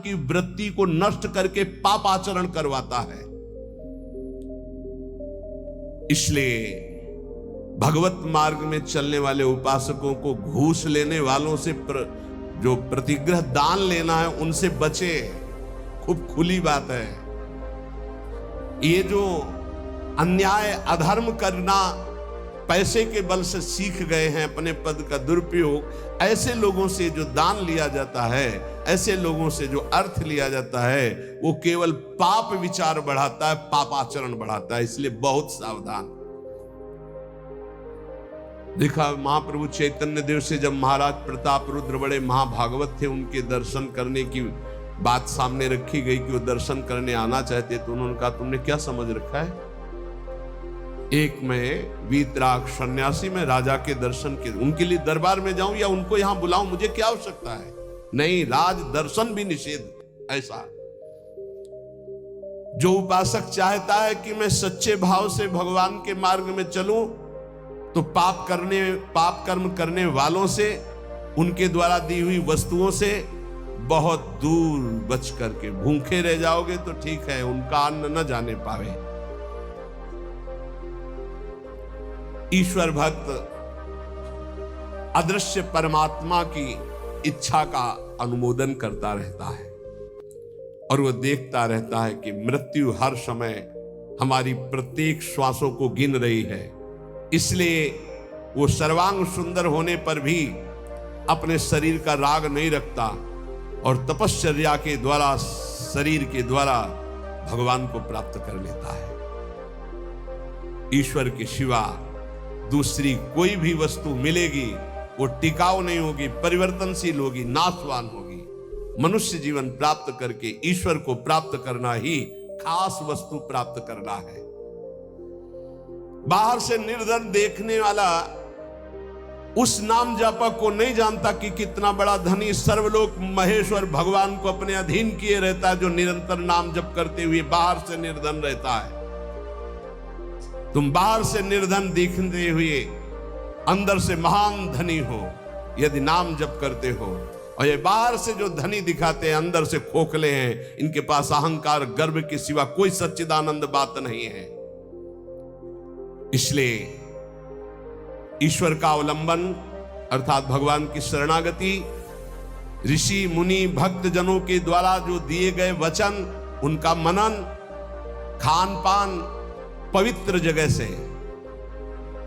की वृत्ति को नष्ट करके पाप आचरण करवाता है। इसलिए भगवत मार्ग में चलने वाले उपासकों को घूस लेने वालों से जो प्रतिग्रह दान लेना है उनसे बचे। खूब खुली बात है। ये जो अन्याय अधर्म करना पैसे के बल से सीख गए हैं, अपने पद का दुरुपयोग, ऐसे लोगों से जो दान लिया जाता है, ऐसे लोगों से जो अर्थ लिया जाता है, वो केवल पाप विचार बढ़ाता है, पाप आचरण बढ़ाता है। इसलिए बहुत सावधान। देखा महाप्रभु चैतन्य देव से जब महाराज प्रताप रुद्र बड़े महाभागवत थे, उनके दर्शन करने की बात सामने रखी गई कि वो दर्शन करने आना चाहते, तो उन्होंने कहा तुमने क्या समझ रखा है? एक मैं वीतराग सन्यासी में राजा के दर्शन के उनके लिए दरबार में जाऊं या उनको यहां बुलाऊं, मुझे क्या आवश्यकता है? नहीं, राज दर्शन भी निषेध। ऐसा जो उपासक चाहता है कि मैं सच्चे भाव से भगवान के मार्ग में चलूं, तो पाप कर्म करने वालों से, उनके द्वारा दी हुई वस्तुओं से बहुत दूर बच करके भूखे रह जाओगे तो ठीक है, उनका अन्न न जाने पावे। ईश्वर भक्त अदृश्य परमात्मा की इच्छा का अनुमोदन करता रहता है और वह देखता रहता है कि मृत्यु हर समय हमारी प्रत्येक श्वासों को गिन रही है। इसलिए वो सर्वांग सुंदर होने पर भी अपने शरीर का राग नहीं रखता और तपश्चर्या के द्वारा, शरीर के द्वारा भगवान को प्राप्त कर लेता है। ईश्वर के सिवा दूसरी कोई भी वस्तु मिलेगी वो टिकाऊ नहीं होगी, परिवर्तनशील होगी, नाशवान होगी। मनुष्य जीवन प्राप्त करके ईश्वर को प्राप्त करना ही खास वस्तु प्राप्त करना है। बाहर से निर्धन देखने वाला उस नाम जापक को नहीं जानता कि कितना बड़ा धनी सर्वलोक महेश्वर भगवान को अपने अधीन किए रहता है, जो निरंतर नाम जप करते हुए बाहर से निर्धन रहता है। तुम बाहर से निर्धन दिखते हुए अंदर से महान धनी हो यदि नाम जप करते हो, और ये बाहर से जो धनी दिखाते हैं अंदर से खोखले हैं, इनके पास अहंकार गर्व के सिवा कोई सच्चिदानंद बात नहीं है। इसलिए ईश्वर का अवलंबन अर्थात भगवान की शरणागति, ऋषि मुनि भक्त जनों के द्वारा जो दिए गए वचन, उनका मनन, खान पान पवित्र जगह से,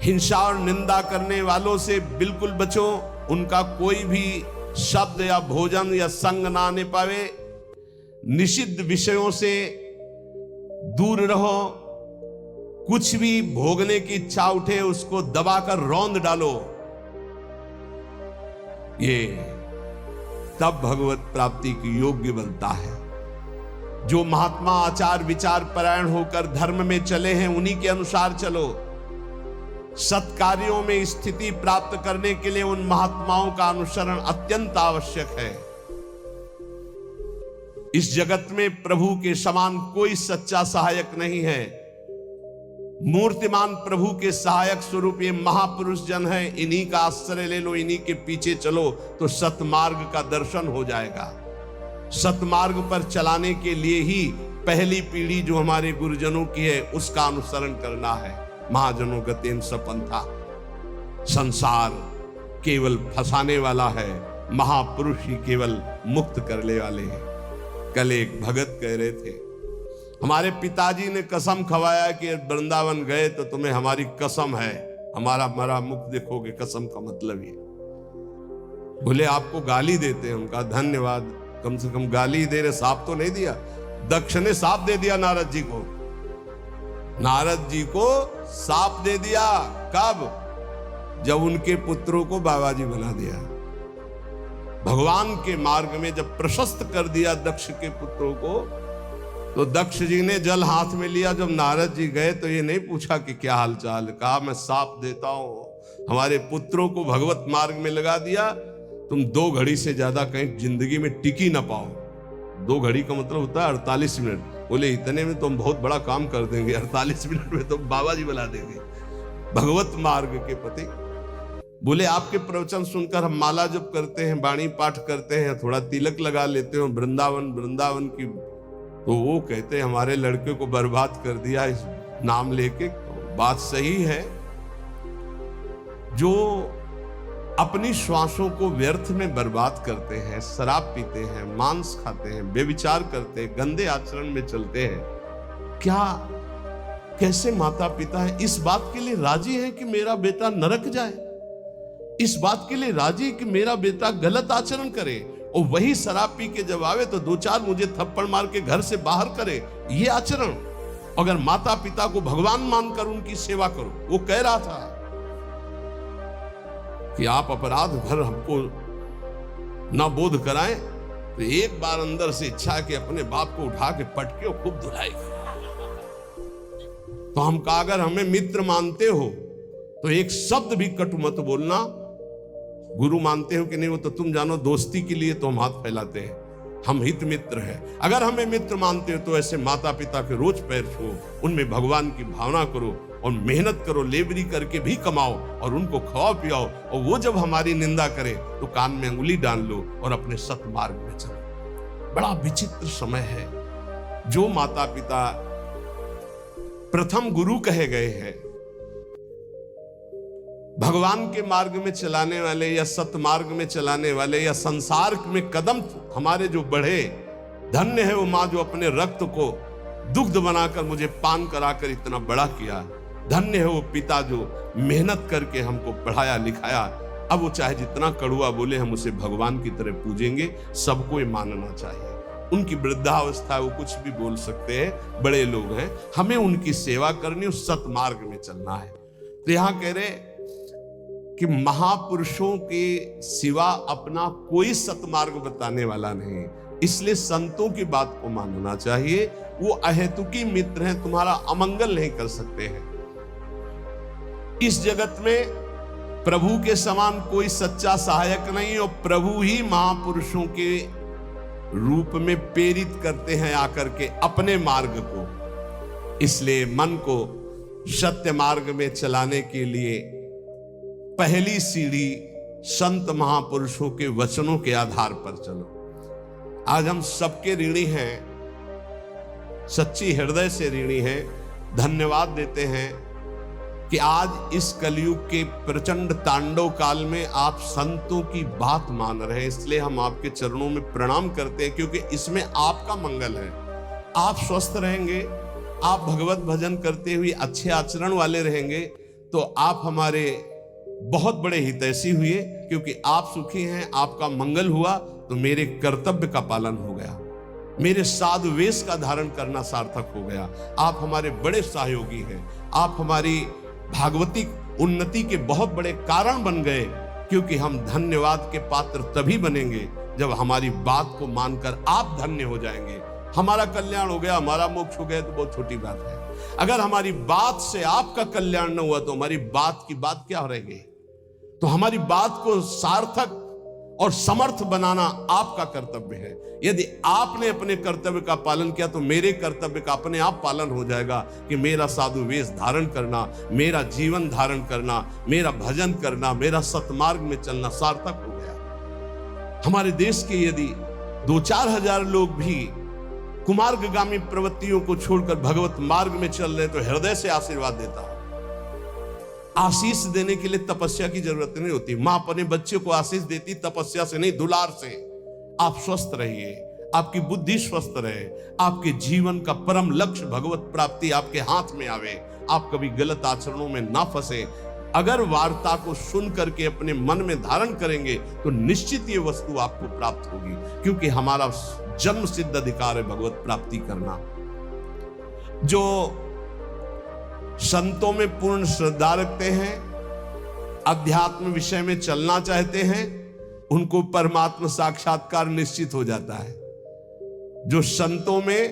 हिंसा और निंदा करने वालों से बिल्कुल बचो, उनका कोई भी शब्द या भोजन या संग ना आने पावे, निषिद्ध विषयों से दूर रहो, कुछ भी भोगने की इच्छा उठे उसको दबाकर रौंद डालो। ये तब भगवत प्राप्ति की योग्य बनता है। जो महात्मा आचार विचार परायण होकर धर्म में चले हैं उन्हीं के अनुसार चलो। सत्कार्यों में स्थिति प्राप्त करने के लिए उन महात्माओं का अनुसरण अत्यंत आवश्यक है। इस जगत में प्रभु के समान कोई सच्चा सहायक नहीं है। मूर्तिमान प्रभु के सहायक स्वरूप ये महापुरुष जन है, इन्हीं का आश्रय ले लो, इन्हीं के पीछे चलो तो सतमार्ग का दर्शन हो जाएगा। सतमार्ग पर चलाने के लिए ही पहली पीढ़ी जो हमारे गुरुजनों की है उसका अनुसरण करना है। महाजनों गतेन सपंथा। संसार केवल फंसाने वाला है, महापुरुष ही केवल मुक्त करने वाले हैं। कल एक भगत कह रहे थे, हमारे पिताजी ने कसम खवाया कि वृंदावन गए तो तुम्हें हमारी कसम है, हमारा मरा मुख देखोगे। कसम का मतलब ये। बोले आपको गाली देते हैं। उनका धन्यवाद, कम से कम गाली दे रहे, साफ तो नहीं दिया। दक्ष ने साफ दे दिया नारद जी को। नारद जी को साफ दे दिया। कब? जब उनके पुत्रों को बाबा जी बना दिया। भगवान के मार्ग में जब प्रशस्त कर दिया दक्ष के पुत्रों को, तो दक्ष जी ने जल हाथ में लिया। जब नारद जी गए तो ये नहीं पूछा कि क्या हालचाल, कहा मैं साफ देता हूं, हमारे पुत्रों को भगवत मार्ग में लगा दिया, तुम 2 घड़ी से ज्यादा कहीं जिंदगी में टिकी ना पाओ। 2 घड़ी का मतलब होता है 48 मिनट। बोले इतने में तुम बहुत बड़ा काम कर देंगे, 48 मिनट में तुम बाबा जी बना देंगे। भगवत मार्ग के पति बोले आपके प्रवचन सुनकर हम माला जप करते हैं, बाणी पाठ करते हैं, थोड़ा तिलक लगा लेते हैं, वृंदावन वृंदावन की। तो वो कहते हमारे लड़के को बर्बाद कर दिया इस नाम लेके। तो बात सही है, जो अपनी श्वासों को व्यर्थ में बर्बाद करते हैं, शराब पीते हैं, मांस खाते हैं, बेविचार करते हैं, गंदे आचरण में चलते हैं, क्या कैसे माता पिता है इस बात के लिए राजी हैं कि मेरा बेटा नरक जाए? इस बात के लिए राजी कि मेरा बेटा गलत आचरण करे, और वही शराब पी के जब आवे तो दो चार मुझे थप्पड़ मार के घर से बाहर करे? ये आचरण। अगर माता पिता को भगवान मानकर उनकी सेवा करो। वो कह रहा था कि आप अपराध भर हमको ना बोध कराएं, तो एक बार अंदर से इच्छा है कि अपने बाप को उठा के पटके और खूब धुलाएगा। तो हम कहा अगर हमें मित्र मानते हो तो एक शब्द भी कटु मत बोलना। गुरु मानते हो कि नहीं वो तो तुम जानो, दोस्ती के लिए तो हम हाथ फैलाते हैं, हम हित मित्र हैं। अगर हमें मित्र मानते हो तो ऐसे माता पिता के रोज पैर छुओ, उनमें भगवान की भावना करो और मेहनत करो, लेबरी करके भी कमाओ और उनको खवाओ पियाओ। और वो जब हमारी निंदा करे तो कान में अंगुली डाल लो और अपने सतमार्ग में चलो। बड़ा विचित्र समय है। जो माता पिता प्रथम गुरु कहे गए हैं, भगवान के मार्ग में चलाने वाले या सतमार्ग में चलाने वाले या संसार में कदम हमारे जो बढ़े, धन्य है वो माँ जो अपने रक्त को दुग्ध बनाकर मुझे पान कराकर इतना बड़ा किया। धन्य है वो पिता जो मेहनत करके हमको पढ़ाया लिखाया। अब वो चाहे जितना कड़ुआ बोले, हम उसे भगवान की तरह पूजेंगे। सबको ये मानना चाहिए। उनकी वृद्धावस्था वो कुछ भी बोल सकते हैं, बड़े लोग हैं, हमें उनकी सेवा करनी, उस सतमार्ग में चलना है। तो यहां कह रहे कि महापुरुषों के सिवा अपना कोई सतमार्ग बताने वाला नहीं, इसलिए संतों की बात को मानना चाहिए। वो अहेतुकी मित्र हैं, तुम्हारा अमंगल नहीं कर सकते हैं। इस जगत में प्रभु के समान कोई सच्चा सहायक नहीं, और प्रभु ही महापुरुषों के रूप में प्रेरित करते हैं आकर के अपने मार्ग को। इसलिए मन को सत्य मार्ग में चलाने के लिए पहली सीढ़ी संत महापुरुषों के वचनों के आधार पर चलो। आज हम सबके ऋणी हैं, सच्ची हृदय से ऋणी हैं। धन्यवाद देते हैं कि आज इस कलयुग के प्रचंड तांडव काल में आप संतों की बात मान रहे हैं। इसलिए हम आपके चरणों में प्रणाम करते हैं, क्योंकि इसमें आपका मंगल है। आप स्वस्थ रहेंगे, आप भगवत भजन करते हुए अच्छे आचरण वाले रहेंगे, तो आप हमारे बहुत बड़े हितैषी हुए। क्योंकि आप सुखी हैं, आपका मंगल हुआ, तो मेरे कर्तव्य का पालन हो गया, मेरे साधु वेश का धारण करना सार्थक हो गया। आप हमारे बड़े सहयोगी हैं, आप हमारी भागवतिक उन्नति के बहुत बड़े कारण बन गए। क्योंकि हम धन्यवाद के पात्र तभी बनेंगे जब हमारी बात को मानकर आप धन्य हो जाएंगे। हमारा कल्याण हो गया, हमारा मोक्ष हो गया तो बहुत छोटी बात है। अगर हमारी बात से आपका कल्याण न हुआ तो हमारी बात की बात क्या रहेगी? तो हमारी बात को सार्थक और समर्थ बनाना आपका कर्तव्य है। यदि आपने अपने कर्तव्य का पालन किया तो मेरे कर्तव्य का अपने आप पालन हो जाएगा कि मेरा साधु वेश धारण करना, मेरा जीवन धारण करना, मेरा भजन करना, मेरा सतमार्ग में चलना सार्थक हो गया। हमारे देश के यदि 2-4 हजार लोग भी कुमार्गगामी प्रवृत्तियों को छोड़कर भगवत मार्ग में चल रहे तो हृदय से आशीर्वाद देता हूं। आशीष देने के लिए तपस्या की जरूरत नहीं होती। मां अपने बच्चे को आशीष देती तपस्या से नहीं, दुलार से। आप स्वस्थ रहिए, आपकी बुद्धि स्वस्थ रहे, आपके जीवन का परम लक्ष्य भगवत प्राप्ति आपके हाथ में आवे, आप कभी गलत आचरणों में ना फंसे। अगर वार्ता को सुन करके अपने मन में धारण करेंगे तो निश्चित ये वस्तु आपको प्राप्त होगी, क्योंकि हमारा जन्म सिद्ध अधिकार है भगवत प्राप्ति करना। जो संतों में पूर्ण श्रद्धा रखते हैं, अध्यात्म विषय में चलना चाहते हैं, उनको परमात्मा साक्षात्कार निश्चित हो जाता है। जो संतों में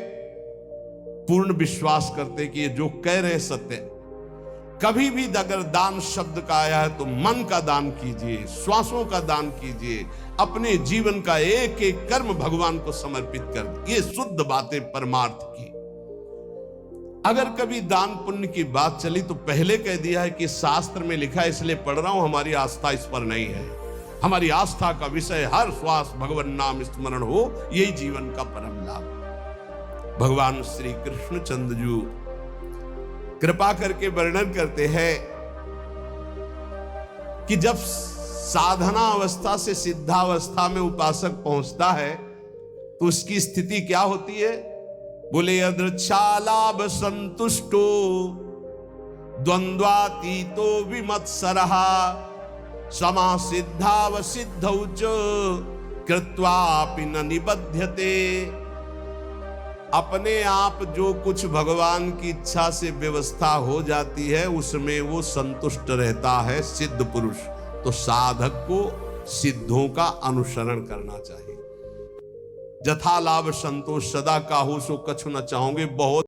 पूर्ण विश्वास करते कि ये जो कह रहे हैं सत्य, कभी भी अगर दान शब्द का आया है तो मन का दान कीजिए, श्वासों का दान कीजिए, अपने जीवन का एक एक कर्म भगवान को समर्पित कर, ये शुद्ध बातें परमार्थ की। अगर कभी दान पुण्य की बात चली तो पहले कह दिया है कि शास्त्र में लिखा है इसलिए पढ़ रहा हूं, हमारी आस्था इस पर नहीं है। हमारी आस्था का विषय हर श्वास भगवान नाम स्मरण हो, यही जीवन का परम लाभ। भगवान श्री कृष्ण चंद्र जी कृपा करके वर्णन करते हैं कि जब साधना अवस्था से सिद्धावस्था में उपासक पहुंचता है तो उसकी स्थिति क्या होती है? बोले यदृच्छालाभ संतुष्टो द्वंद्वातीतो विमत्सरः समासिद्धाव सिद्धौ च कृत्वापि न निबध्यते। अपने आप जो कुछ भगवान की इच्छा से व्यवस्था हो जाती है उसमें वो संतुष्ट रहता है सिद्ध पुरुष। तो साधक को सिद्धों का अनुसरण करना चाहिए। जथा लाभ संतोष सदा काहू सो कछु न चाहोगे। बहुत